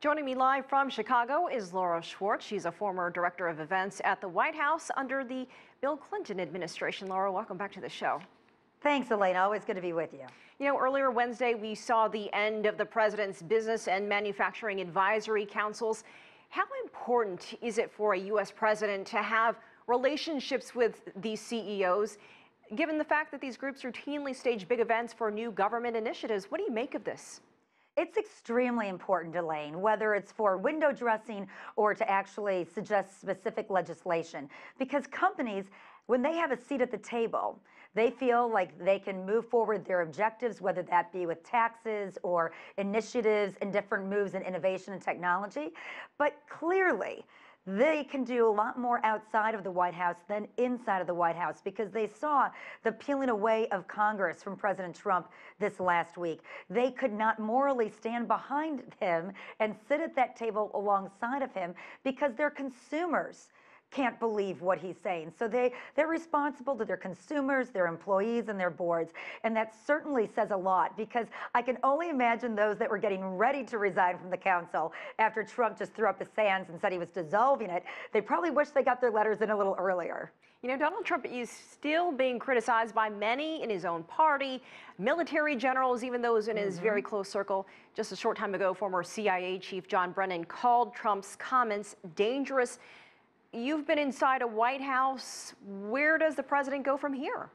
Joining me live from Chicago is Laura Schwartz. She's a former director of events at the White House under the Bill Clinton administration. Laura, welcome back to the show. Thanks, Elaine. Always good to be with you. You know, earlier Wednesday, we saw the end of the president's business and manufacturing advisory councils. How important is it for a U.S. president to have relationships with these CEOs, given the fact that these groups routinely stage big events for new government initiatives? What do you make of this? It's extremely important, Elaine, whether it's for window dressing or to actually suggest specific legislation, because companies, when they have a seat at the table, they feel like they can move forward their objectives, whether that be with taxes or initiatives and different moves in innovation and technology. But clearly, they can do a lot more outside of the White House than inside of the White House, because they saw the peeling away of Congress from President Trump this last week. They could not morally stand behind him and sit at that table alongside of him because their consumers can't believe what he's saying. So they're responsible to their consumers, their employees, and their boards. And that certainly says a lot, because I can only imagine those that were getting ready to resign from the council after Trump just threw up his hands and said he was dissolving it. They probably wish they got their letters in a little earlier. You know, Donald Trump is still being criticized by many in his own party, military generals, even those in his very close circle. Just a short time ago, former CIA Chief John Brennan called Trump's comments dangerous. You've been inside a White House. Where does the president go from here?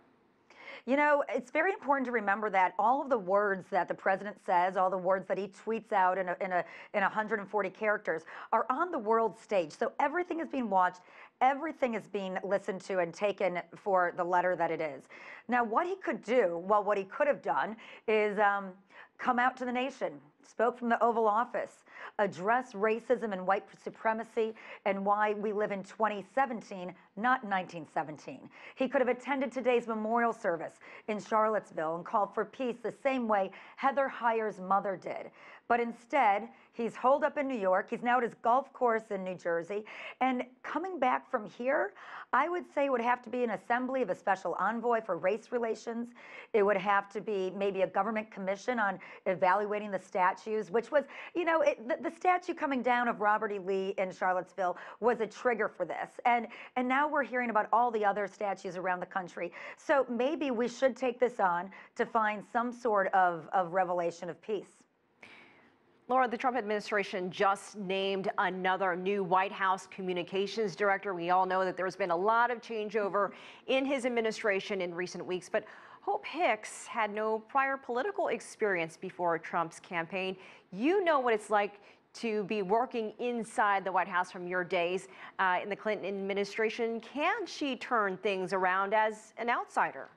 You know, it's very important to remember that all of the words that the president says, all the words that he tweets out in 140 characters are on the world stage. So everything is being watched, everything is being listened to and taken for the letter that it is. Now, what he could do, well, what he could have done is come out to the nation, spoke from the Oval Office, address racism and white supremacy and why we live in 2017, not 1917. He could have attended today's memorial service in Charlottesville and called for peace the same way Heather Heyer's mother did. But instead, he's holed up in New York. He's now at his golf course in New Jersey. And coming back from here, I would say it would have to be an assembly of a special envoy for race relations. It would have to be maybe a government commission on evaluating the statues, which was, you know, the statue coming down of Robert E. Lee in Charlottesville was a trigger for this. And now we're hearing about all the other statues around the country. So maybe we should take this on to find some sort of revelation of peace. Laura, the Trump administration just named another new White House communications director. We all know that there's been a lot of changeover in his administration in recent weeks, but Hope Hicks had no prior political experience before Trump's campaign. You know what it's like to be working inside the White House from your days in the Clinton administration. Can she turn things around as an outsider?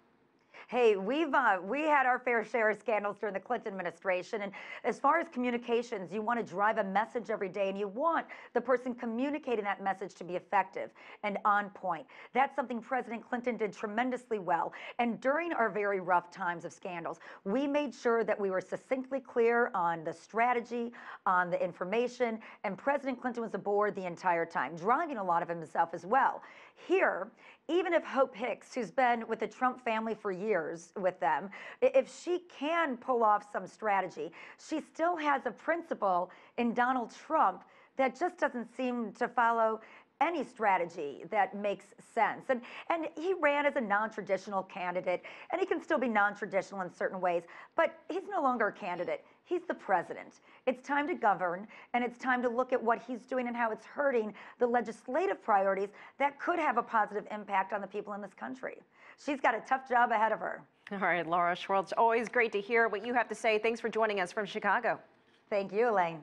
Hey, we had our fair share of scandals during the Clinton administration. And as far as communications, you want to drive a message every day, and you want the person communicating that message to be effective and on point. That's something President Clinton did tremendously well. And during our very rough times of scandals, we made sure that we were succinctly clear on the strategy, on the information, and President Clinton was aboard the entire time, driving a lot of himself as well. Here, even if Hope Hicks, who's been with the Trump family for years with them, if she can pull off some strategy, she still has a principle in Donald Trump that just doesn't seem to follow any strategy that makes sense. And he ran as a non-traditional candidate, and he can still be non-traditional in certain ways, but he's no longer a candidate. He's the president. It's time to govern, and it's time to look at what he's doing and how it's hurting the legislative priorities that could have a positive impact on the people in this country. She's got a tough job ahead of her. All right, Laura Schwartz, always great to hear what you have to say. Thanks for joining us from Chicago. Thank you, Elaine.